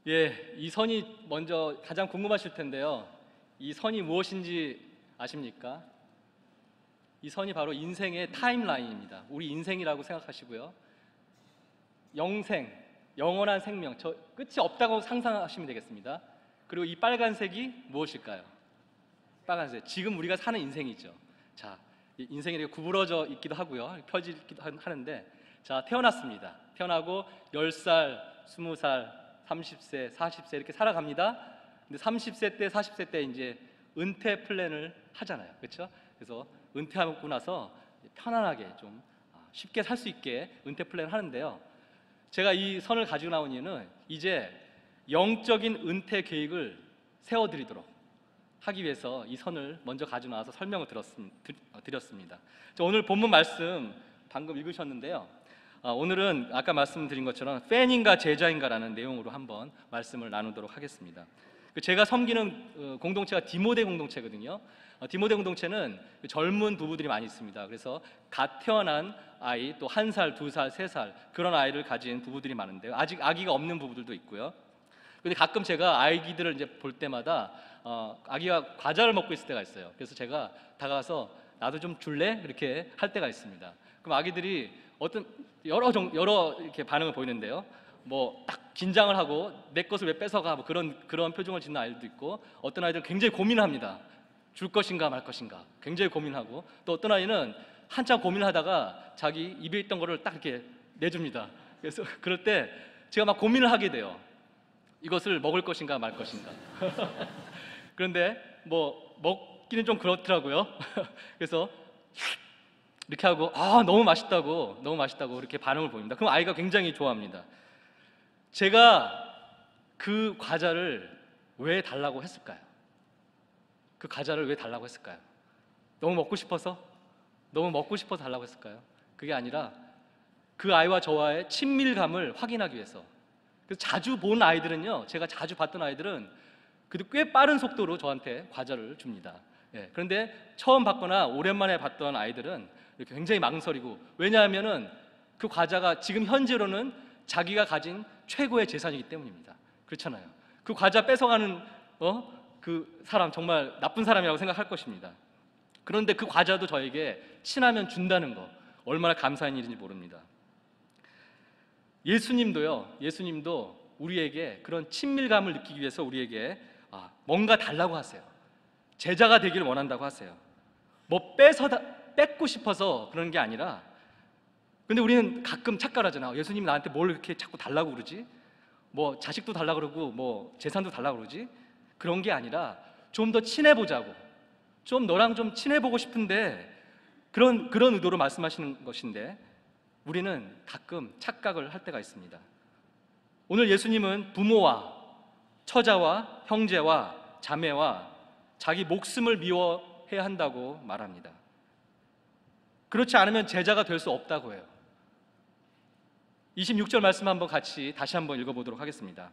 예, 이 선이 먼저 가장 궁금하실 텐데요. 이 선이 무엇인지 아십니까? 이 선이 바로 인생의 타임라인입니다. 우리 인생이라고 생각하시고요. 영생, 영원한 생명, 저 끝이 없다고 상상하시면 되겠습니다. 그리고 이 빨간색이 무엇일까요? 빨간색, 지금 우리가 사는 인생이죠. 자, 이 인생이 이렇게 구부러져 있기도 하고요, 펴지기도 하는데, 자, 태어났습니다. 태어나고 10살, 20살, 30세, 40세 이렇게 살아갑니다. 근데 30세 때, 40세 때 이제 은퇴 플랜을 하잖아요. 그렇죠? 그래서 은퇴하고 나서 편안하게 좀 쉽게 살 수 있게 은퇴 플랜을 하는데요. 제가 이 선을 가지고 나온 이유는 이제 영적인 은퇴 계획을 세워드리도록 하기 위해서 이 선을 먼저 가지고 나와서 설명을 드렸습니다. 오늘 본문 말씀 방금 읽으셨는데요. 오늘은 아까 말씀드린 것처럼 팬인가 제자인가라는 내용으로 한번 말씀을 나누도록 하겠습니다. 제가 섬기는 공동체가 디모데 공동체거든요. 디모데 공동체는 젊은 부부들이 많이 있습니다. 그래서 갓 태어난 아이, 또 1살, 2살, 3살 그런 아이를 가진 부부들이 많은데요. 아직 아기가 없는 부부들도 있고요. 근데 가끔 제가 아기들을 이제 볼 때마다 아기가 과자를 먹고 있을 때가 있어요. 그래서 제가 다가가서 나도 좀 줄래? 이렇게 할 때가 있습니다. 그럼 아기들이 어떤 여러 이렇게 반응을 보이는데요. 뭐 딱 긴장을 하고 내 것을 왜 뺏어가, 뭐 그런 표정을 짓는 아이들도 있고, 어떤 아이들은 굉장히 고민합니다. 줄 것인가 말 것인가 굉장히 고민하고, 또 어떤 아이는 한참 고민하다가 자기 입에 있던 거를 딱 이렇게 내줍니다. 그래서 그럴 때 제가 막 고민을 하게 돼요. 이것을 먹을 것인가 말 것인가. 그런데 뭐 먹기는 좀 그렇더라고요. 그래서 이렇게 하고 너무 맛있다고 이렇게 반응을 보입니다. 그럼 아이가 굉장히 좋아합니다. 제가 그 과자를 왜 달라고 했을까요? 그 과자를 왜 달라고 했을까요? 너무 먹고 싶어서 달라고 했을까요? 그게 아니라 그 아이와 저와의 친밀감을 확인하기 위해서. 그래서 자주 본 아이들은요, 제가 자주 봤던 아이들은 그래도 꽤 빠른 속도로 저한테 과자를 줍니다. 그런데 처음 봤거나 오랜만에 봤던 아이들은 이렇게 굉장히 망설이고, 왜냐하면은 그 과자가 지금 현재로는 자기가 가진 최고의 재산이기 때문입니다. 그렇잖아요. 그 과자 뺏어가는 그 사람 정말 나쁜 사람이라고 생각할 것입니다. 그런데 그 과자도 저에게 친하면 준다는 거, 얼마나 감사한 일인지 모릅니다. 예수님도 우리에게 그런 친밀감을 느끼기 위해서 우리에게 뭔가 달라고 하세요. 제자가 되기를 원한다고 하세요. 뭐 뺏고 싶어서 그런 게 아니라, 근데 우리는 가끔 착각하잖아요. 예수님이 나한테 뭘 이렇게 자꾸 달라고 그러지? 뭐 자식도 달라고 그러고 뭐 재산도 달라고 그러지? 그런 게 아니라 좀 더 친해보자고, 좀 너랑 좀 친해보고 싶은데, 그런 의도로 말씀하시는 것인데, 우리는 가끔 착각을 할 때가 있습니다. 오늘 예수님은 부모와 처자와 형제와 자매와 자기 목숨을 미워해야 한다고 말합니다. 그렇지 않으면 제자가 될 수 없다고 해요. 26절 말씀 다시 한번 읽어보도록 하겠습니다.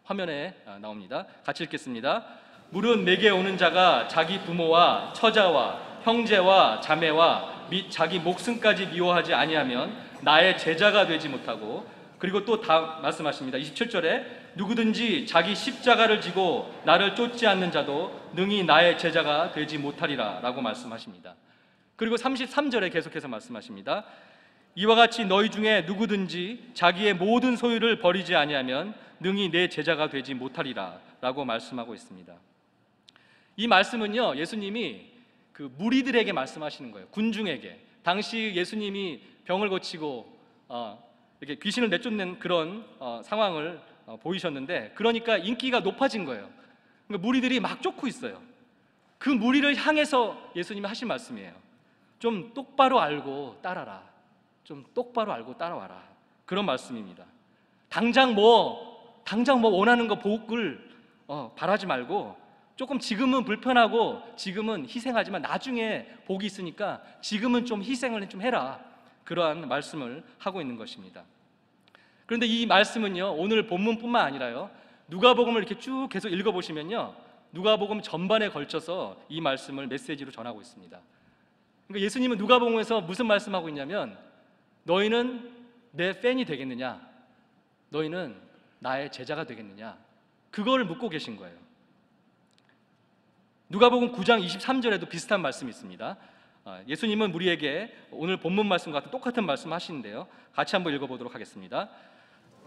화면에 나옵니다. 같이 읽겠습니다. 물은 내게 오는 자가 자기 부모와 처자와 형제와 자매와 및 자기 목숨까지 미워하지 아니하면 나의 제자가 되지 못하고, 그리고 또 다 말씀하십니다. 27절에 누구든지 자기 십자가를 지고 나를 쫓지 않는 자도 능히 나의 제자가 되지 못하리라 라고 말씀하십니다. 그리고 33절에 계속해서 말씀하십니다. 이와 같이 너희 중에 누구든지 자기의 모든 소유를 버리지 아니하면 능히 내 제자가 되지 못하리라 라고 말씀하고 있습니다. 이 말씀은요, 예수님이 그 무리들에게 말씀하시는 거예요. 군중에게. 당시 예수님이 병을 고치고 이렇게 귀신을 내쫓는 그런 상황을 보이셨는데, 그러니까 인기가 높아진 거예요. 그러니까 무리들이 막 쫓고 있어요. 그 무리를 향해서 예수님이 하신 말씀이에요. 좀 똑바로 알고 따라라. 좀 똑바로 알고 따라와라. 그런 말씀입니다. 당장 뭐 원하는 거 복을 바라지 말고, 조금 지금은 불편하고 지금은 희생하지만 나중에 복이 있으니까 지금은 좀 희생을 좀 해라. 그러한 말씀을 하고 있는 것입니다. 그런데 이 말씀은요, 오늘 본문뿐만 아니라요, 누가복음을 이렇게 쭉 계속 읽어보시면요, 누가복음 전반에 걸쳐서 이 말씀을 메시지로 전하고 있습니다. 그러니까 예수님은 누가복음에서 무슨 말씀하고 있냐면, 너희는 내 팬이 되겠느냐? 너희는 나의 제자가 되겠느냐? 그걸 묻고 계신 거예요. 누가복음 9장 23절에도 비슷한 말씀이 있습니다. 예수님은 우리에게 오늘 본문 말씀과 똑같은 말씀 하시는데요, 같이 한번 읽어보도록 하겠습니다.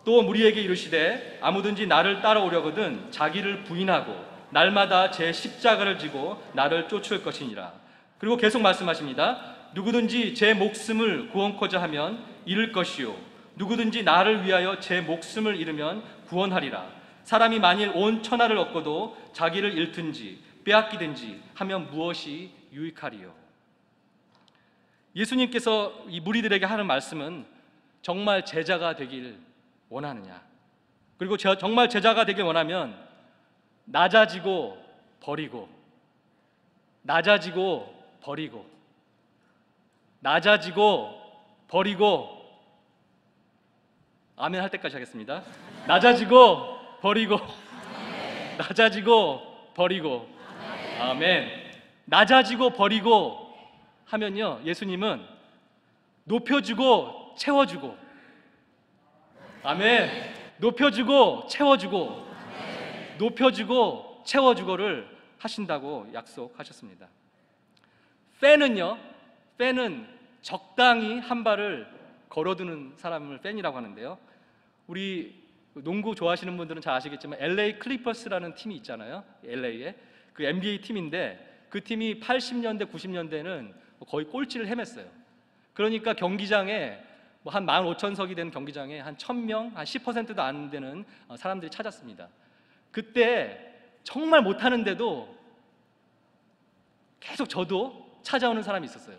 또 무리에게 이르시되 아무든지 나를 따라오려거든 자기를 부인하고 날마다 제 십자가를 지고 나를 쫓을 것이니라. 그리고 계속 말씀하십니다. 누구든지 제 목숨을 구원코자 하면 잃을 것이요 누구든지 나를 위하여 제 목숨을 잃으면 구원하리라. 사람이 만일 온 천하를 얻고도 자기를 잃든지 빼앗기든지 하면 무엇이 유익하리요? 예수님께서 이 무리들에게 하는 말씀은 정말 제자가 되길 원하느냐, 그리고 정말 제자가 되길 원하면 낮아지고 버리고, 낮아지고 버리고, 낮아지고 버리고, 아멘 할 때까지 하겠습니다. 낮아지고 버리고, 낮아지고 버리고, 아멘. 낮아지고 버리고 하면요, 예수님은 높여주고 채워주고, 아멘. 높여주고 채워주고, 높여주고 채워주고를 하신다고 약속하셨습니다. 팬은 적당히 한 발을 걸어두는 사람을 팬이라고 하는데요, 우리 농구 좋아하시는 분들은 잘 아시겠지만 LA 클리퍼스라는 팀이 있잖아요. LA에 그 NBA 팀인데, 그 팀이 80년대 90년대는 거의 꼴찌를 헤맸어요. 그러니까 경기장에 한 15,000석이 되는 경기장에 한 1,000명, 한 10%도 안 되는 사람들이 찾았습니다. 그때 정말 못하는데도 계속 저도 찾아오는 사람이 있었어요.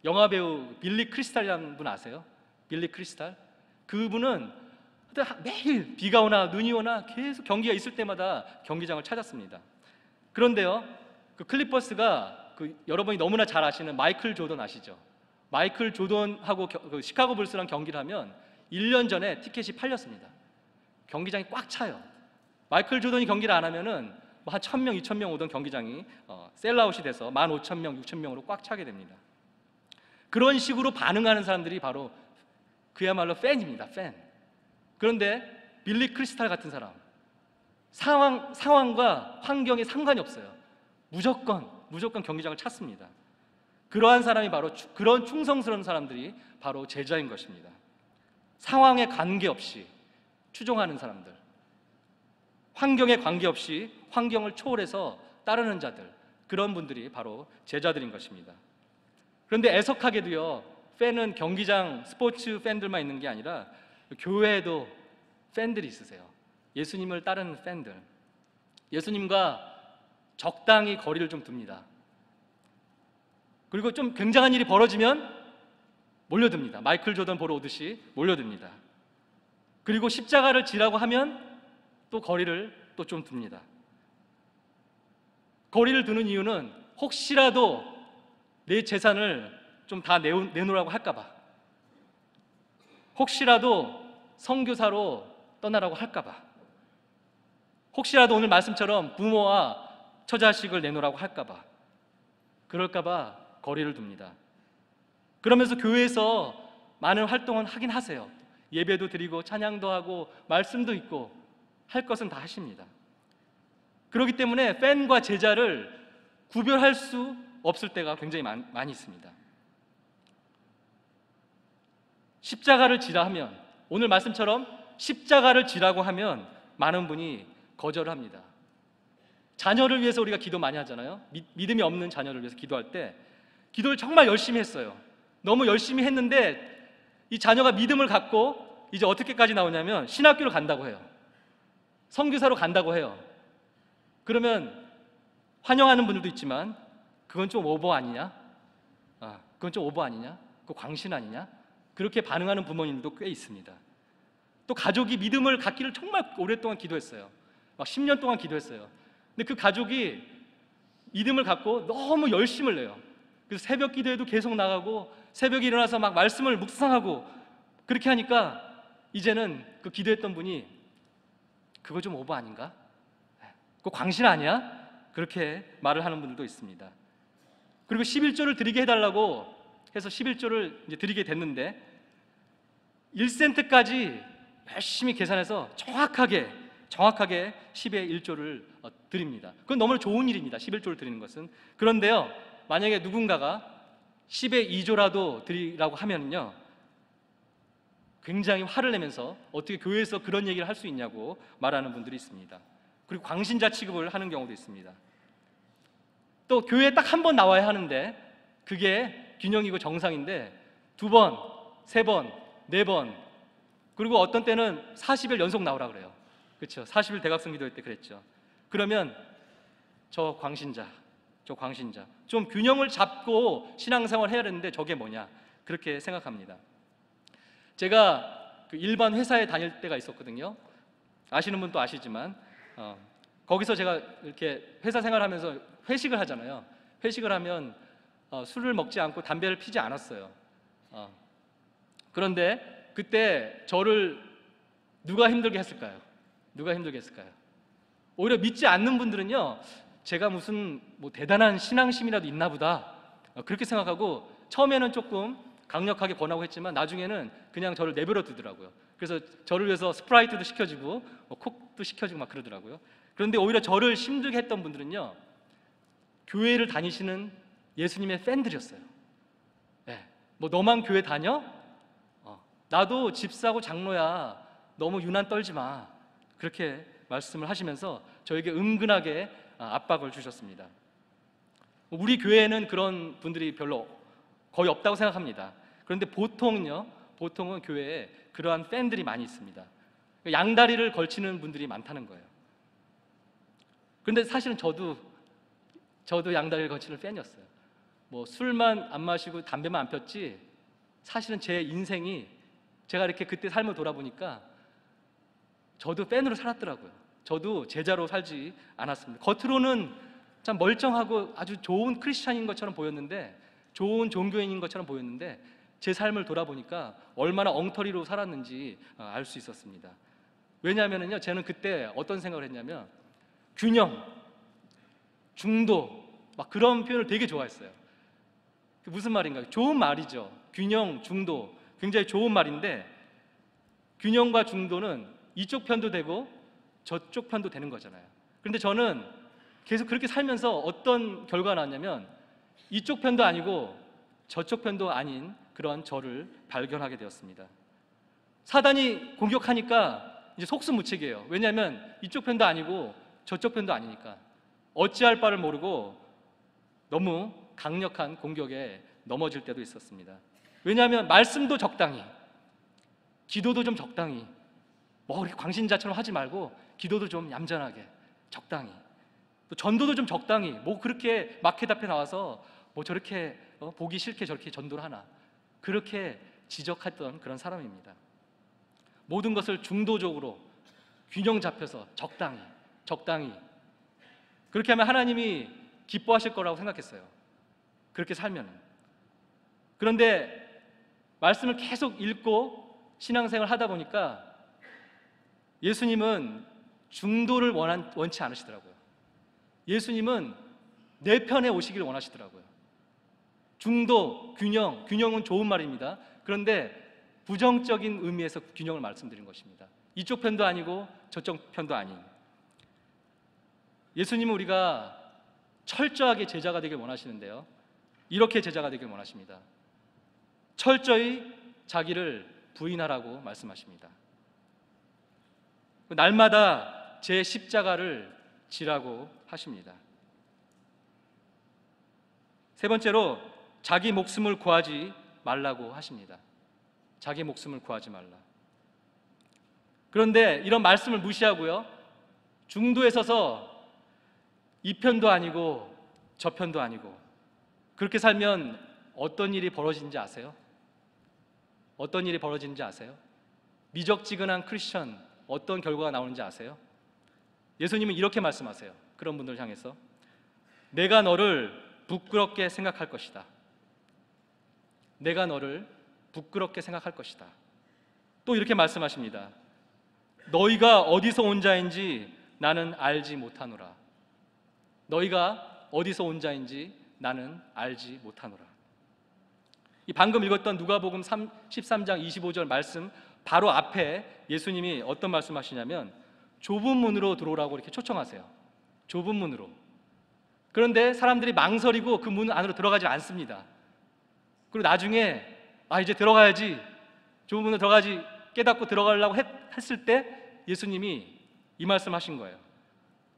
영화배우 빌리 크리스탈이라는 분 아세요? 빌리 크리스탈? 그분은 매일 비가 오나 눈이 오나 계속 경기가 있을 때마다 경기장을 찾았습니다. 그런데요, 그 클리퍼스가 여러분이 너무나 잘 아시는 마이클 조던 아시죠? 마이클 조던하고 그 시카고 불스랑 경기를 하면 1년 전에 티켓이 팔렸습니다. 경기장이 꽉 차요. 마이클 조던이 경기를 안 하면은 한 1,000명, 2,000명 오던 경기장이 셀아웃이 돼서 15,000명, 6,000명으로 꽉 차게 됩니다. 그런 식으로 반응하는 사람들이 바로 그야말로 팬입니다. 팬. 그런데 빌리 크리스탈 같은 사람, 상황과 환경에 상관이 없어요. 무조건 경기장을 찾습니다. 그러한 사람이 바로 그런 충성스러운 사람들이 바로 제자인 것입니다. 상황에 관계없이 추종하는 사람들, 환경에 관계없이 환경을 초월해서 따르는 자들, 그런 분들이 바로 제자들인 것입니다. 그런데 애석하게도요, 팬은 경기장 스포츠 팬들만 있는 게 아니라 교회에도 팬들이 있으세요. 예수님을 따르는 팬들, 예수님과 적당히 거리를 좀 둡니다. 그리고 좀 굉장한 일이 벌어지면 몰려듭니다. 마이클 조던 보러 오듯이 몰려듭니다. 그리고 십자가를 지라고 하면 또 거리를 또 좀 둡니다. 거리를 두는 이유는 혹시라도 내 재산을 좀 다 내놓으라고 할까봐, 혹시라도 선교사로 떠나라고 할까봐, 혹시라도 오늘 말씀처럼 부모와 처자식을 내놓으라고 할까봐, 그럴까봐 거리를 둡니다. 그러면서 교회에서 많은 활동은 하긴 하세요. 예배도 드리고 찬양도 하고 말씀도 있고 할 것은 다 하십니다. 그렇기 때문에 팬과 제자를 구별할 수 없을 때가 굉장히 많이 있습니다. 십자가를 지라 하면, 오늘 말씀처럼 십자가를 지라고 하면 많은 분이 거절을 합니다. 자녀를 위해서 우리가 기도 많이 하잖아요. 믿음이 없는 자녀를 위해서 기도할 때 기도를 정말 열심히 했어요. 너무 열심히 했는데 이 자녀가 믿음을 갖고 이제 어떻게까지 나오냐면 신학교를 간다고 해요. 선교사로 간다고 해요. 그러면 환영하는 분들도 있지만 그건 좀 오버 아니냐? 그건 좀 오버 아니냐? 그거 광신 아니냐? 그렇게 반응하는 부모님도 꽤 있습니다. 또 가족이 믿음을 갖기를 정말 오랫동안 기도했어요. 막 10년 동안 기도했어요. 근데 그 가족이 믿음을 갖고 너무 열심을 내요. 그래서 새벽 기도에도 계속 나가고 새벽에 일어나서 막 말씀을 묵상하고 그렇게 하니까 이제는 그 기도했던 분이 그거 좀 오버 아닌가? 그거 광신 아니야? 그렇게 말을 하는 분들도 있습니다. 그리고 11조를 드리게 해달라고 해서 11조를 이제 드리게 됐는데 1센트까지 열심히 계산해서 정확하게 10의 1조를 드립니다. 그건 너무나 좋은 일입니다. 11조를 드리는 것은. 그런데요, 만약에 누군가가 10의 2조라도 드리라고 하면요, 굉장히 화를 내면서 어떻게 교회에서 그런 얘기를 할 수 있냐고 말하는 분들이 있습니다. 그리고 광신자 취급을 하는 경우도 있습니다. 또 교회에 딱 한 번 나와야 하는데 그게 균형이고 정상인데 2번, 3번, 4번, 그리고 어떤 때는 40일 연속 나오라 그래요. 그렇죠? 40일 대각성 기도회 때 그랬죠. 그러면 저 광신자 좀 균형을 잡고 신앙생활 해야 되는데 저게 뭐냐, 그렇게 생각합니다. 제가 그 일반 회사에 다닐 때가 있었거든요. 아시는 분도 아시지만 거기서 제가 이렇게 회사 생활하면서 회식을 하잖아요. 회식을 하면 술을 먹지 않고 담배를 피지 않았어요. 그런데 그때 저를 누가 힘들게 했을까요? 오히려 믿지 않는 분들은요, 제가 무슨 뭐 대단한 신앙심이라도 있나 보다, 그렇게 생각하고 처음에는 조금 강력하게 권하고 했지만 나중에는 그냥 저를 내버려 두더라고요. 그래서 저를 위해서 스프라이트도 시켜주고 콕도 시켜주고 막 그러더라고요. 그런데 오히려 저를 힘들게 했던 분들은요, 교회를 다니시는 예수님의 팬들이었어요. 네. 뭐 너만 교회 다녀? 나도 집사고 장로야, 너무 유난 떨지 마, 그렇게 말씀을 하시면서 저에게 은근하게 압박을 주셨습니다. 우리 교회에는 그런 분들이 별로 거의 없다고 생각합니다. 그런데 보통은 교회에 그러한 팬들이 많이 있습니다. 양다리를 걸치는 분들이 많다는 거예요. 그런데 사실은 저도 양다리를 걸치는 팬이었어요. 뭐 술만 안 마시고 담배만 안 폈지, 사실은 제 인생이, 제가 이렇게 그때 삶을 돌아보니까 저도 팬으로 살았더라고요. 저도 제자로 살지 않았습니다. 겉으로는 참 멀쩡하고 아주 좋은 크리스찬인 것처럼 보였는데, 좋은 종교인인 것처럼 보였는데, 제 삶을 돌아보니까 얼마나 엉터리로 살았는지 알 수 있었습니다. 왜냐하면요, 저는 그때 어떤 생각을 했냐면 균형, 중도, 막 그런 표현을 되게 좋아했어요. 무슨 말인가요? 좋은 말이죠. 균형, 중도, 굉장히 좋은 말인데, 균형과 중도는 이쪽 편도 되고 저쪽 편도 되는 거잖아요. 그런데 저는 계속 그렇게 살면서 어떤 결과가 나왔냐면 이쪽 편도 아니고 저쪽 편도 아닌 그런 저를 발견하게 되었습니다. 사단이 공격하니까 이제 속수무책이에요. 왜냐하면 이쪽 편도 아니고 저쪽 편도 아니니까 어찌할 바를 모르고 너무 강력한 공격에 넘어질 때도 있었습니다. 왜냐하면 말씀도 적당히, 기도도 좀 적당히, 뭐 이렇게 광신자처럼 하지 말고 기도도 좀 얌전하게 적당히, 또 전도도 좀 적당히, 뭐 그렇게 마켓 앞에 나와서 뭐 저렇게 보기 싫게 저렇게 전도를 하나, 그렇게 지적했던 그런 사람입니다. 모든 것을 중도적으로 균형 잡혀서 적당히 그렇게 하면 하나님이 기뻐하실 거라고 생각했어요. 그렇게 살면. 그런데 말씀을 계속 읽고 신앙생활을 하다 보니까 예수님은 중도를 원치 않으시더라고요. 예수님은 내 편에 오시기를 원하시더라고요. 중도, 균형은 좋은 말입니다. 그런데 부정적인 의미에서 균형을 말씀드린 것입니다. 이쪽 편도 아니고 저쪽 편도 아닌. 예수님은 우리가 철저하게 제자가 되길 원하시는데요, 이렇게 제자가 되길 원하십니다. 철저히 자기를 부인하라고 말씀하십니다. 날마다 제 십자가를 지라고 하십니다. 세 번째로 자기 목숨을 구하지 말라고 하십니다. 자기 목숨을 구하지 말라. 그런데 이런 말씀을 무시하고요, 중도에 서서 이 편도 아니고 저 편도 아니고 그렇게 살면 어떤 일이 벌어지는지 아세요? 어떤 일이 벌어지는지 아세요? 미적지근한 크리스천, 어떤 결과가 나오는지 아세요? 예수님은 이렇게 말씀하세요. 그런 분들을 향해서 내가 너를 부끄럽게 생각할 것이다. 내가 너를 부끄럽게 생각할 것이다. 또 이렇게 말씀하십니다. 너희가 어디서 온 자인지 나는 알지 못하노라. 너희가 어디서 온 자인지 나는 알지 못하노라. 이 방금 읽었던 누가복음 13장 25절 말씀 바로 앞에 예수님이 어떤 말씀하시냐면 좁은 문으로 들어오라고 이렇게 초청하세요. 좁은 문으로. 그런데 사람들이 망설이고 그 문 안으로 들어가지 않습니다. 그리고 나중에 이제 들어가야지, 좁은 문으로 들어가지 깨닫고 들어가려고 했을 때 예수님이 이 말씀하신 거예요.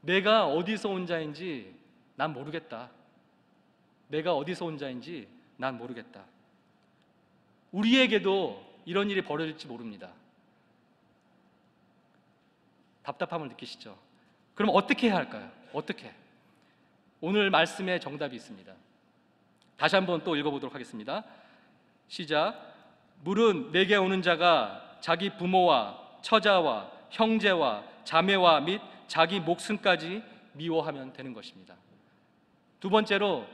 내가 어디서 온 자인지 난 모르겠다. 내가 어디서 온 자인지 난 모르겠다. 우리에게도 이런 일이 벌어질지 모릅니다. 답답함을 느끼시죠? 그럼 어떻게 해야 할까요? 어떻게? 오늘 말씀에 정답이 있습니다. 다시 한번 또 읽어보도록 하겠습니다. 시작. 물은 내게 오는 자가 자기 부모와 처자와 형제와 자매와 및 자기 목숨까지 미워하면 되는 것입니다. 두 번째로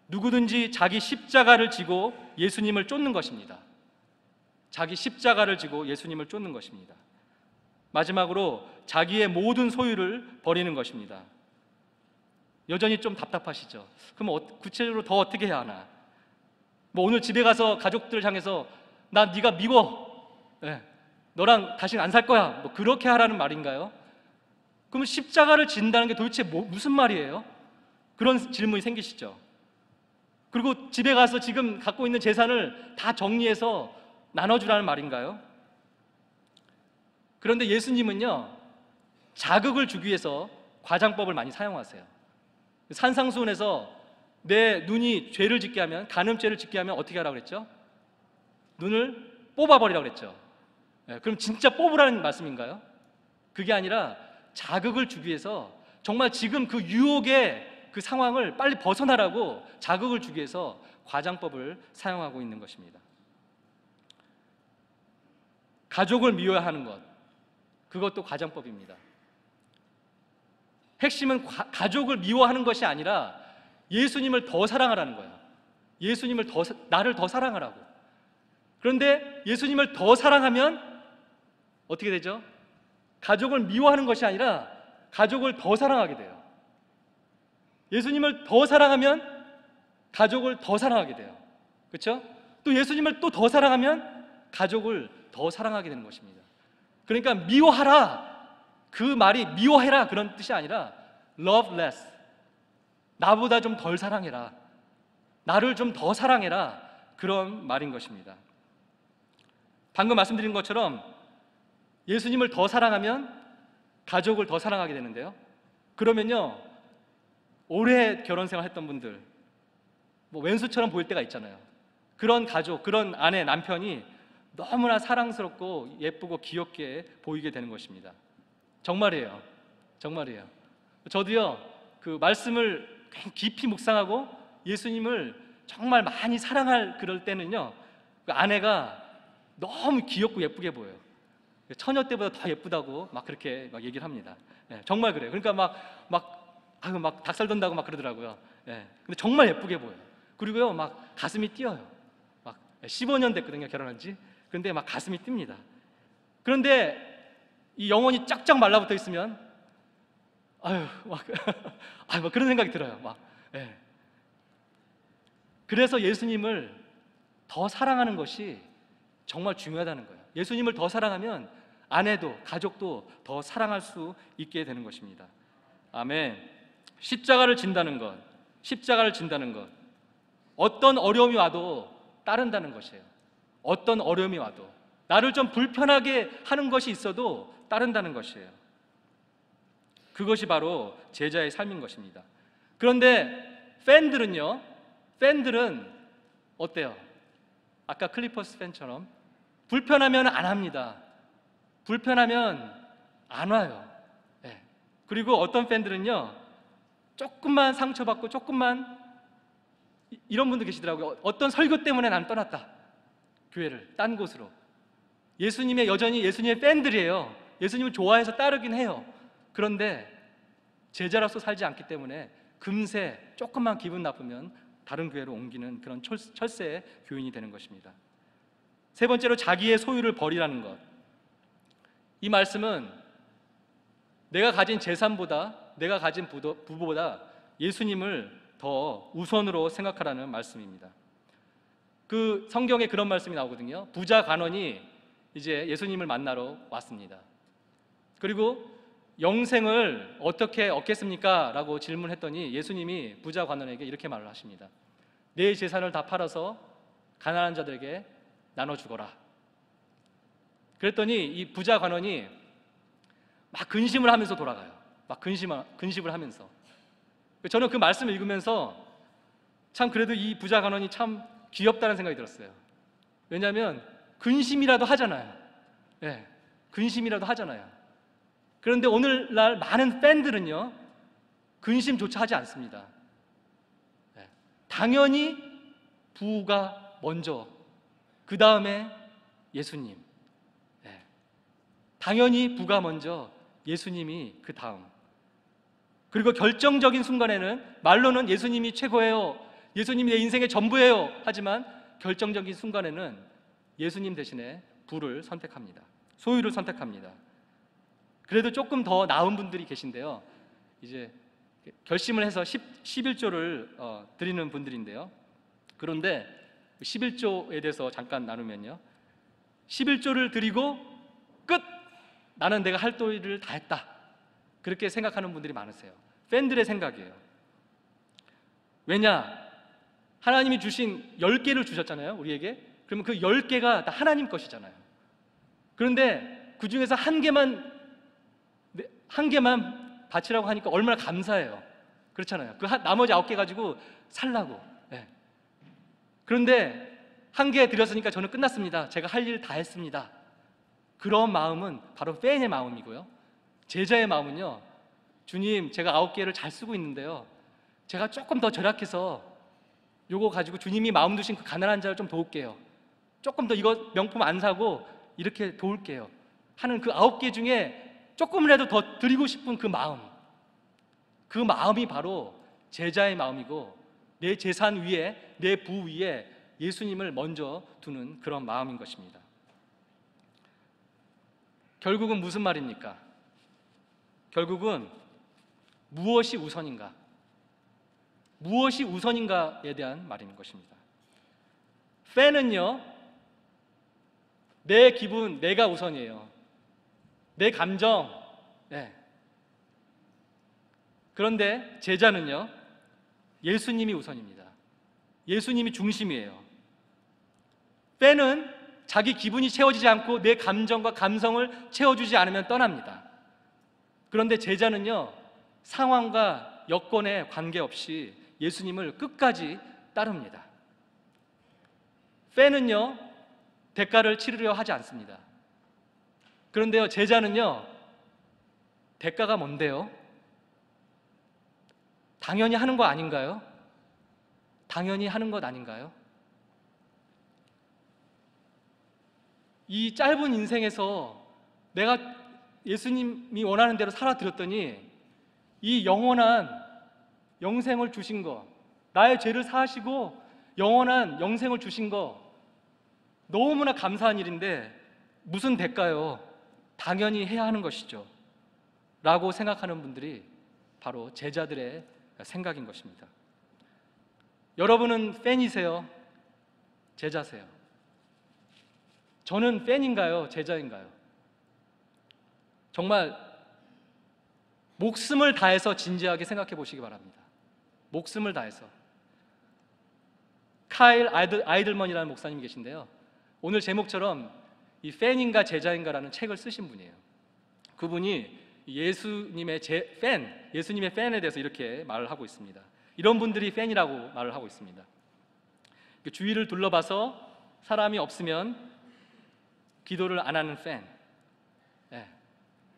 누구든지 자기 십자가를 지고 예수님을 쫓는 것입니다. 자기 십자가를 지고 예수님을 쫓는 것입니다. 마지막으로 자기의 모든 소유를 버리는 것입니다. 여전히 좀 답답하시죠? 그럼 구체적으로 더 어떻게 해야 하나? 오늘 집에 가서 가족들을 향해서 나 네가 미워, 너랑 다시는 안 살 거야, 그렇게 하라는 말인가요? 그러면 십자가를 진다는 게 도대체 무슨 말이에요? 그런 질문이 생기시죠? 그리고 집에 가서 지금 갖고 있는 재산을 다 정리해서 나눠주라는 말인가요? 그런데 예수님은요, 자극을 주기 위해서 과장법을 많이 사용하세요. 산상수훈에서 내 눈이 죄를 짓게 하면, 간음죄를 짓게 하면 어떻게 하라고 그랬죠? 눈을 뽑아버리라고 그랬죠. 그럼 진짜 뽑으라는 말씀인가요? 그게 아니라 자극을 주기 위해서 정말 지금 그 유혹의 그 상황을 빨리 벗어나라고 자극을 주기 위해서 과장법을 사용하고 있는 것입니다. 가족을 미워하는 것, 그것도 과장법입니다. 핵심은 가족을 미워하는 것이 아니라 예수님을 더 사랑하라는 거예요. 나를 더 사랑하라고. 그런데 예수님을 더 사랑하면 어떻게 되죠? 가족을 미워하는 것이 아니라 가족을 더 사랑하게 돼요. 예수님을 더 사랑하면 가족을 더 사랑하게 돼요. 그렇죠? 또 예수님을 또 더 사랑하면 가족을 더 사랑하게 되는 것입니다. 그러니까 미워하라, 그 말이 미워해라 그런 뜻이 아니라 love less, 나보다 좀 덜 사랑해라, 나를 좀 더 사랑해라, 그런 말인 것입니다. 방금 말씀드린 것처럼 예수님을 더 사랑하면 가족을 더 사랑하게 되는데요, 그러면요, 오래 결혼생활 했던 분들, 왼수처럼 보일 때가 있잖아요. 그런 가족, 그런 아내, 남편이 너무나 사랑스럽고 예쁘고 귀엽게 보이게 되는 것입니다. 정말이에요. 정말이에요. 저도요, 그 말씀을 깊이 묵상하고 예수님을 정말 많이 사랑할 그럴 때는요, 그 아내가 너무 귀엽고 예쁘게 보여요. 처녀 때보다 더 예쁘다고 막 그렇게 막 얘기를 합니다. 정말 그래요. 그러니까 막 닭살 돋는다고 막 그러더라고요. 근데 정말 예쁘게 보여요. 그리고요, 막 가슴이 뛰어요. 막 15년 됐거든요, 결혼한 지. 근데 막 가슴이 뜁니다. 그런데 이 영혼이 쫙쫙 말라붙어 있으면 막 그런 생각이 들어요. 그래서 예수님을 더 사랑하는 것이 정말 중요하다는 거예요. 예수님을 더 사랑하면 아내도 가족도 더 사랑할 수 있게 되는 것입니다. 아멘. 십자가를 진다는 것, 어떤 어려움이 와도 따른다는 것이에요. 어떤 어려움이 와도, 나를 좀 불편하게 하는 것이 있어도 따른다는 것이에요. 그것이 바로 제자의 삶인 것입니다. 그런데 팬들은 어때요? 아까 클리퍼스 팬처럼 불편하면 안 합니다. 불편하면 안 와요. 그리고 어떤 팬들은요, 조금만 상처받고 조금만, 이런 분도 계시더라고요. 어떤 설교 때문에 난 떠났다, 교회를 딴 곳으로. 여전히 예수님의 팬들이에요. 예수님을 좋아해서 따르긴 해요. 그런데 제자로서 살지 않기 때문에 금세 조금만 기분 나쁘면 다른 교회로 옮기는 그런 철새의 교인이 되는 것입니다. 세 번째로 자기의 소유를 버리라는 것. 이 말씀은 내가 가진 재산보다, 내가 가진 부보다 예수님을 더 우선으로 생각하라는 말씀입니다. 그 성경에 그런 말씀이 나오거든요. 부자 관원이 이제 예수님을 만나러 왔습니다. 그리고 영생을 어떻게 얻겠습니까? 라고 질문했더니 예수님이 부자 관원에게 이렇게 말을 하십니다. 내 재산을 다 팔아서 가난한 자들에게 나눠주거라. 그랬더니 이 부자 관원이 막 근심을 하면서 돌아가요. 막 근심을 하면서. 저는 그 말씀을 읽으면서 참 그래도 이 부자 관원이 참 귀엽다는 생각이 들었어요. 왜냐하면 근심이라도 하잖아요. 네, 근심이라도 하잖아요. 그런데 오늘날 많은 팬들은요, 근심조차 하지 않습니다. 네, 당연히 부가 먼저, 그 다음에 예수님. 네, 당연히 부가 먼저, 예수님이 그 다음. 그리고 결정적인 순간에는 말로는 예수님이 최고예요, 예수님이 내 인생의 전부예요 하지만 결정적인 순간에는 예수님 대신에 부를 선택합니다. 소유를 선택합니다. 그래도 조금 더 나은 분들이 계신데요, 이제 결심을 해서 11조를 드리는 분들인데요, 그런데 11조에 대해서 잠깐 나누면요, 11조를 드리고 끝! 나는 내가 할 도리를 다 했다, 그렇게 생각하는 분들이 많으세요. 팬들의 생각이에요. 왜냐? 하나님이 주신 10개를 주셨잖아요, 우리에게. 그러면 그 10개가 다 하나님 것이잖아요. 그런데 그 중에서 한 개만 바치라고 하니까 얼마나 감사해요. 그렇잖아요. 그 나머지 9개 가지고 살라고. 네. 그런데 한 개 드렸으니까 저는 끝났습니다, 제가 할 일 다 했습니다, 그런 마음은 바로 팬의 마음이고요. 제자의 마음은요, 주님, 제가 9개를 잘 쓰고 있는데요, 제가 조금 더 절약해서 요거 가지고 주님이 마음 두신 그 가난한 자를 좀 도울게요, 조금 더 이거 명품 안 사고 이렇게 도울게요 하는 그 9개 중에 조금이라도 더 드리고 싶은 그 마음, 그 마음이 바로 제자의 마음이고, 내 재산 위에, 내 부 위에 예수님을 먼저 두는 그런 마음인 것입니다. 결국은 무슨 말입니까? 결국은 무엇이 우선인가? 무엇이 우선인가에 대한 말인 것입니다. 팬은요, 내 기분, 내가 우선이에요. 내 감정. 네. 그런데 제자는요, 예수님이 우선입니다. 예수님이 중심이에요. 팬은 자기 기분이 채워지지 않고 내 감정과 감성을 채워주지 않으면 떠납니다. 그런데 제자는요, 상황과 여건에 관계없이 예수님을 끝까지 따릅니다. 팬은요, 대가를 치르려 하지 않습니다. 그런데요, 제자는요, 대가가 뭔데요? 당연히 하는 거 아닌가요? 당연히 하는 것 아닌가요? 이 짧은 인생에서 내가 예수님이 원하는 대로 살아드렸더니 이 영원한 영생을 주신 거, 나의 죄를 사하시고 영원한 영생을 주신 거, 너무나 감사한 일인데 무슨 대가요? 당연히 해야 하는 것이죠 라고 생각하는 분들이 바로 제자들의 생각인 것입니다. 여러분은 팬이세요? 제자세요? 저는 팬인가요? 제자인가요? 정말 목숨을 다해서 진지하게 생각해 보시기 바랍니다. 목숨을 다해서. 카일 아이들먼이라는 목사님이 계신데요, 오늘 제목처럼 이 팬인가 제자인가라는 책을 쓰신 분이에요. 그분이 예수님의 예수님의 팬에 대해서 이렇게 말을 하고 있습니다. 이런 분들이 팬이라고 말을 하고 있습니다. 주위를 둘러봐서 사람이 없으면 기도를 안 하는 팬,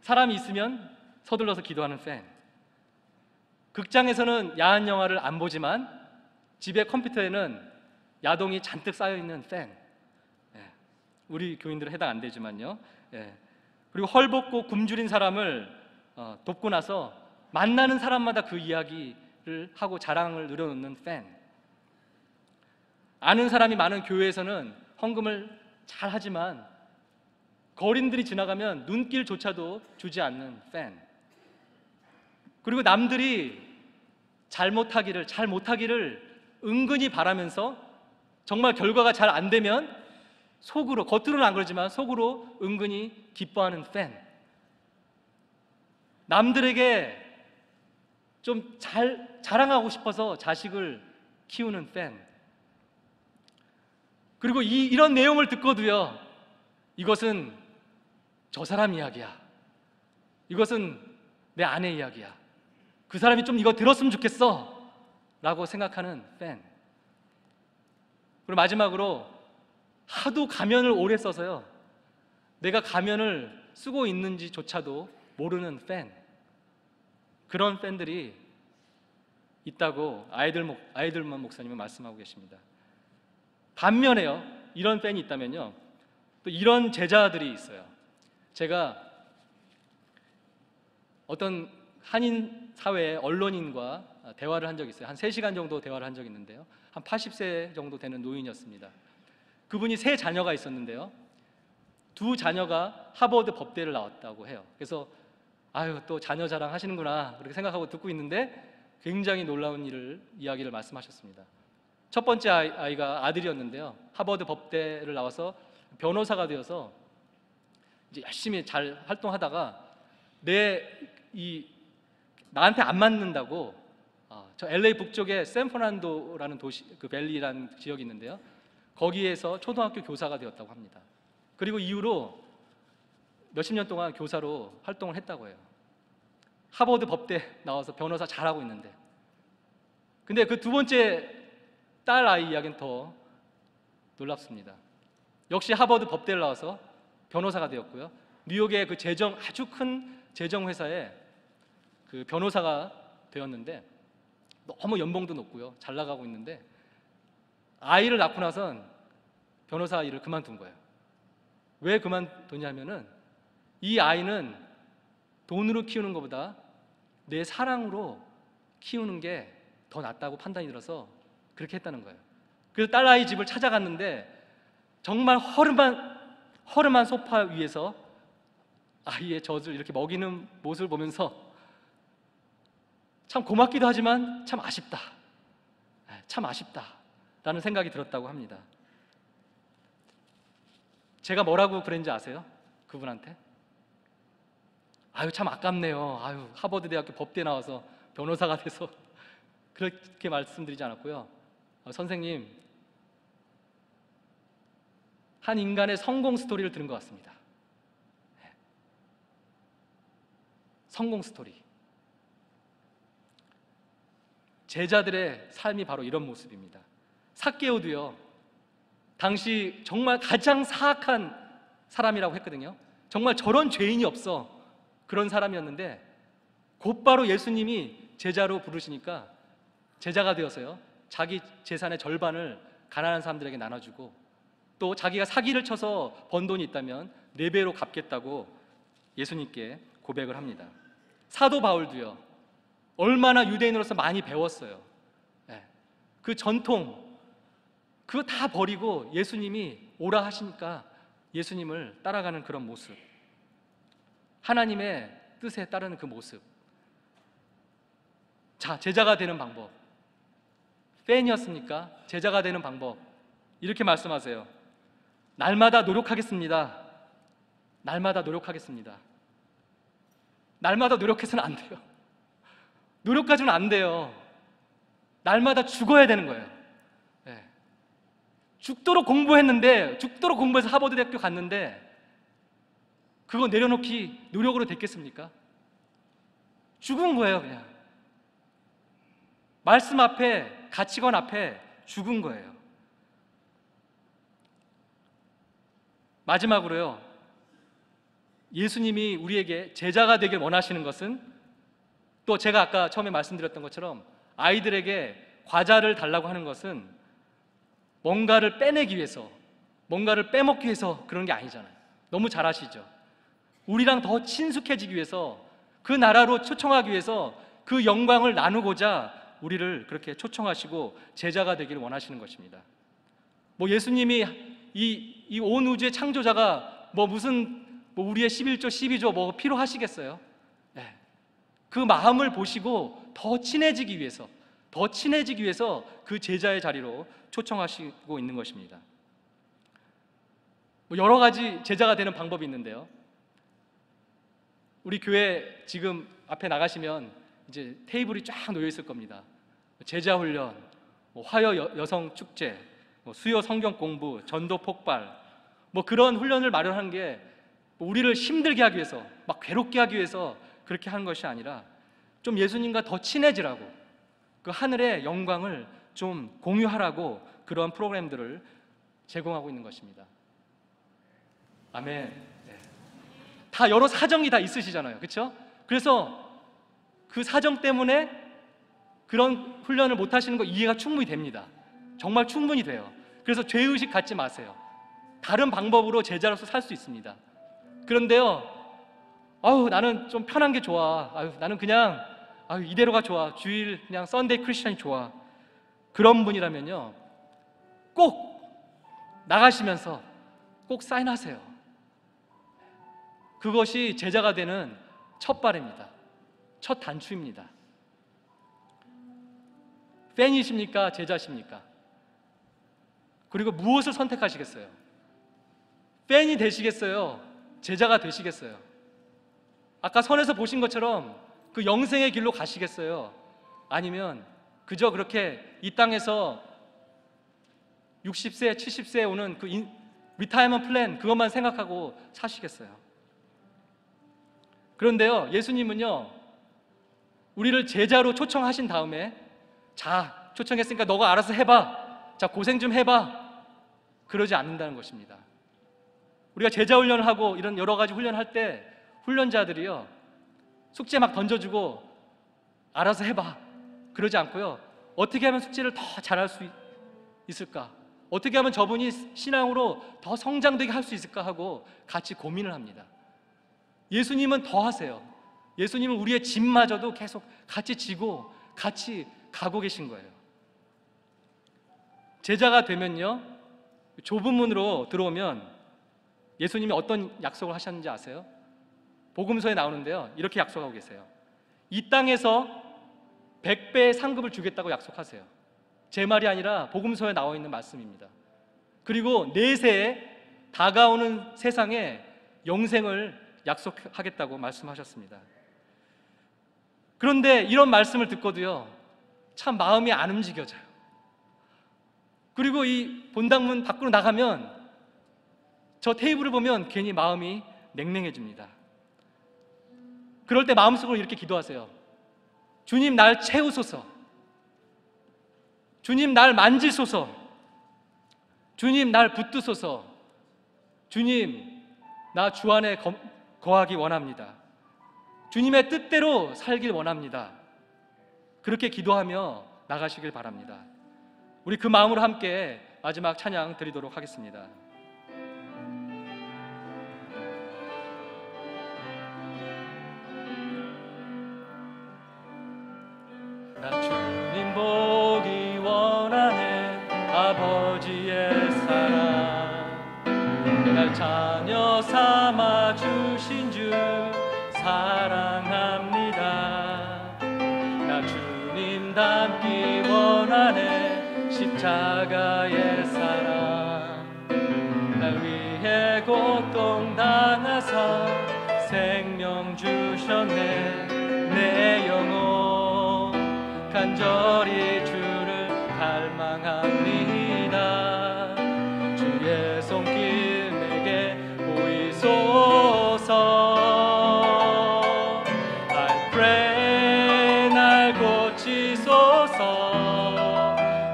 사람이 있으면 서둘러서 기도하는 팬, 극장에서는 야한 영화를 안 보지만 집에 컴퓨터에는 야동이 잔뜩 쌓여있는 팬, 우리 교인들은 해당 안 되지만요. 그리고 헐벗고 굶주린 사람을 돕고 나서 만나는 사람마다 그 이야기를 하고 자랑을 늘어놓는 팬, 아는 사람이 많은 교회에서는 헌금을 잘 하지만 거린들이 지나가면 눈길조차도 주지 않는 팬, 그리고 남들이 잘 못하기를 은근히 바라면서 정말 결과가 잘 안 되면 속으로, 겉으로는 안 그러지만 속으로 은근히 기뻐하는 팬. 남들에게 좀 자랑하고 싶어서 자식을 키우는 팬. 그리고 이런 내용을 듣고도요, 이것은 저 사람 이야기야, 이것은 내 아내 이야기야, 그 사람이 좀 이거 들었으면 좋겠어 라고 생각하는 팬. 그리고 마지막으로 하도 가면을 오래 써서요, 내가 가면을 쓰고 있는지조차도 모르는 팬. 그런 팬들이 있다고 아이들만 목사님은 말씀하고 계십니다. 반면에요, 이런 팬이 있다면요, 또 이런 제자들이 있어요. 제가 어떤 한인 사회의 언론인과 대화를 한 적이 있어요. 한 3시간 정도 대화를 한 적이 있는데요, 한 80세 정도 되는 노인이었습니다. 그분이 3 자녀가 있었는데요, 2 자녀가 하버드 법대를 나왔다고 해요. 그래서 아유, 또 자녀 자랑 하시는구나 그렇게 생각하고 듣고 있는데 굉장히 놀라운 이야기를 말씀하셨습니다. 첫 번째 아이가 아들이었는데요, 하버드 법대를 나와서 변호사가 되어서 이제 열심히 잘 활동하다가 나한테 안 맞는다고 저 LA 북쪽에 샌프란도라는 도시, 그 밸리라는 지역이 있는데요, 거기에서 초등학교 교사가 되었다고 합니다. 그리고 이후로 몇십 년 동안 교사로 활동을 했다고 해요. 하버드 법대 나와서 변호사 잘하고 있는데. 근데 그 2번째 딸 아이 이야기는 더 놀랍습니다. 역시 하버드 법대를 나와서 변호사가 되었고요, 뉴욕의 그 아주 큰 재정회사에 그 변호사가 되었는데 너무 연봉도 높고요, 잘 나가고 있는데 아이를 낳고 나선 변호사 일을 그만둔 거예요. 왜 그만두냐면은 이 아이는 돈으로 키우는 것보다 내 사랑으로 키우는 게 더 낫다고 판단이 들어서 그렇게 했다는 거예요. 그래서 딸아이 집을 찾아갔는데 정말 허름한 소파 위에서 아이의 젖을 이렇게 먹이는 모습을 보면서 참 고맙기도 하지만 참 아쉽다, 참 아쉽다라는 생각이 들었다고 합니다. 제가 뭐라고 그랬는지 아세요? 그분한테 아유, 참 아깝네요, 아유, 하버드 대학교 법대 나와서 변호사가 돼서 그렇게 말씀드리지 않았고요, 선생님, 한 인간의 성공 스토리를 들은 것 같습니다. 성공 스토리. 제자들의 삶이 바로 이런 모습입니다. 삭개오도요, 당시 정말 가장 사악한 사람이라고 했거든요. 정말 저런 죄인이 없어, 그런 사람이었는데 곧바로 예수님이 제자로 부르시니까 제자가 되어서요, 자기 재산의 절반을 가난한 사람들에게 나눠주고 또 자기가 사기를 쳐서 번 돈이 있다면 4배로 갚겠다고 예수님께 고백을 합니다. 사도 바울도요, 얼마나 유대인으로서 많이 배웠어요. 그 전통 그거 다 버리고 예수님이 오라 하시니까 예수님을 따라가는 그런 모습, 하나님의 뜻에 따르는 그 모습. 자, 제자가 되는 방법. 팬이었습니까? 제자가 되는 방법. 이렇게 말씀하세요. 날마다 노력하겠습니다. 날마다 노력하겠습니다. 날마다 노력해서는 안 돼요. 노력 가지고는 안 돼요. 날마다 죽어야 되는 거예요. 죽도록 공부했는데, 죽도록 공부해서 하버드 대학교 갔는데 그거 내려놓기 노력으로 됐겠습니까? 죽은 거예요, 그냥. 말씀 앞에, 가치관 앞에 죽은 거예요. 마지막으로요, 예수님이 우리에게 제자가 되길 원하시는 것은, 또 제가 아까 처음에 말씀드렸던 것처럼 아이들에게 과자를 달라고 하는 것은 뭔가를 빼내기 위해서, 뭔가를 빼먹기 위해서 그런 게 아니잖아요. 너무 잘 아시죠? 우리랑 더 친숙해지기 위해서, 그 나라로 초청하기 위해서, 그 영광을 나누고자 우리를 그렇게 초청하시고 제자가 되기를 원하시는 것입니다. 예수님이 이 온 우주의 창조자가 무슨 우리의 11조 12조 필요하시겠어요? 그 마음을 보시고 더 친해지기 위해서 그 제자의 자리로 초청하시고 있는 것입니다. 뭐 여러 가지 제자가 되는 방법이 있는데요. 우리 교회 지금 앞에 나가시면 이제 테이블이 쫙 놓여 있을 겁니다. 제자 훈련, 뭐 화요 여성 축제, 뭐 수요 성경 공부, 전도 폭발, 뭐 그런 훈련을 마련한 게 우리를 힘들게 하기 위해서, 막 괴롭게 하기 위해서 그렇게 하는 것이 아니라 좀 예수님과 더 친해지라고, 그 하늘의 영광을 좀 공유하라고 그런 프로그램들을 제공하고 있는 것입니다. 아멘. 네. 다 여러 사정이 다 있으시잖아요, 그렇죠? 그래서 그 사정 때문에 그런 훈련을 못 하시는 거 이해가 충분히 됩니다. 정말 충분히 돼요. 그래서 죄의식 갖지 마세요. 다른 방법으로 제자로서 살 수 있습니다. 그런데요, 나는 좀 편한 게 좋아. 나는 그냥 이대로가 좋아. 주일 그냥 썬데이 크리스천이 좋아. 그런 분이라면요, 꼭 나가시면서 꼭 사인하세요. 그것이 제자가 되는 첫 발입니다. 첫 단추입니다. 팬이십니까? 제자십니까? 그리고 무엇을 선택하시겠어요? 팬이 되시겠어요? 제자가 되시겠어요? 아까 선에서 보신 것처럼 그 영생의 길로 가시겠어요? 아니면 그저 그렇게 이 땅에서 60세, 70세에 오는 그 리타이먼트 플랜 그것만 생각하고 사시겠어요? 그런데요, 예수님은요, 우리를 제자로 초청하신 다음에, 자, 초청했으니까 너가 알아서 해봐, 자, 고생 좀 해봐, 그러지 않는다는 것입니다. 우리가 제자 훈련을 하고 이런 여러 가지 훈련을 할 때 훈련자들이요, 숙제 막 던져주고 알아서 해봐, 그러지 않고요, 어떻게 하면 숙제를 더 잘할 수 있을까, 어떻게 하면 저분이 신앙으로 더 성장되게 할 수 있을까 하고 같이 고민을 합니다. 예수님은 더 하세요. 예수님은 우리의 짐마저도 계속 같이 지고 같이 가고 계신 거예요. 제자가 되면요, 좁은 문으로 들어오면 예수님이 어떤 약속을 하셨는지 아세요? 복음서에 나오는데요, 이렇게 약속하고 계세요. 이 땅에서 100배의 상급을 주겠다고 약속하세요. 제 말이 아니라 복음서에 나와 있는 말씀입니다. 그리고 내세에 다가오는 세상에 영생을 약속하겠다고 말씀하셨습니다. 그런데 이런 말씀을 듣고도요, 참 마음이 안 움직여져요. 그리고 이 본당문 밖으로 나가면 저 테이블을 보면 괜히 마음이 냉랭해집니다. 그럴 때 마음속으로 이렇게 기도하세요. 주님, 날 채우소서. 주님, 날 만지소서. 주님, 날 붙드소서. 주님, 나 주 안에 거하기 원합니다. 주님의 뜻대로 살길 원합니다. 그렇게 기도하며 나가시길 바랍니다. 우리 그 마음으로 함께 마지막 찬양 드리도록 하겠습니다. 나 주님 보기 원하네, 아버지의 사랑, 날 자녀 삼아 주신 주 사랑합니다. 나 주님 닮기 원하네, 십자가의 사랑, 날 위해 고통당하사 생명 주셨네. 내 영혼 간절히 주를 갈망합니다. 주의 손길 내게 보이소서. I pray, 날 고치소서,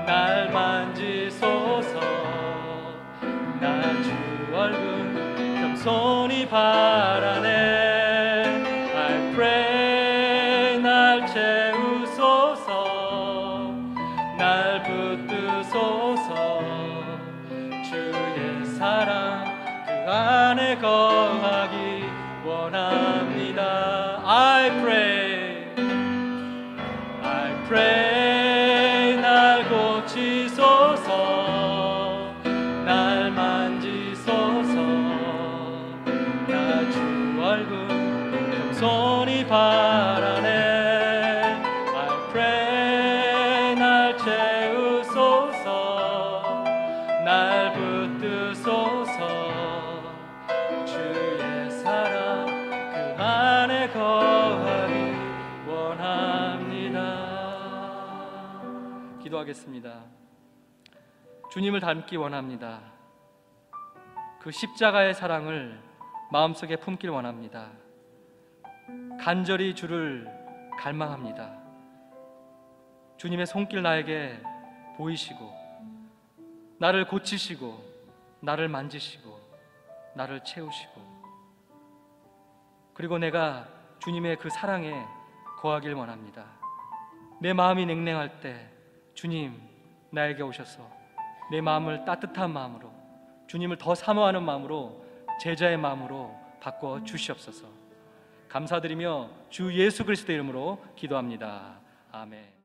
날 만지소서. 나 주 얼굴 겸손히 바라네. I pray, 날 채우소서, 날 붙드소서. 주의 사랑 그 안에 거하기 원합니다. I pray, 날 고치소서, 날 만지소서. 나 주 얼굴 겸손히 바라네. I pray, 날 채우소서, 날 붙드소서. 기도하겠습니다. 주님을 닮기 원합니다. 그 십자가의 사랑을 마음속에 품길 원합니다. 간절히 주를 갈망합니다. 주님의 손길 나에게 보이시고 나를 고치시고 나를 만지시고 나를 채우시고, 그리고 내가 주님의 그 사랑에 거하길 원합니다. 내 마음이 냉랭할 때 주님 나에게 오셔서 내 마음을 따뜻한 마음으로, 주님을 더 사모하는 마음으로, 제자의 마음으로 바꿔 주시옵소서. 감사드리며 주 예수 그리스도의 이름으로 기도합니다. 아멘.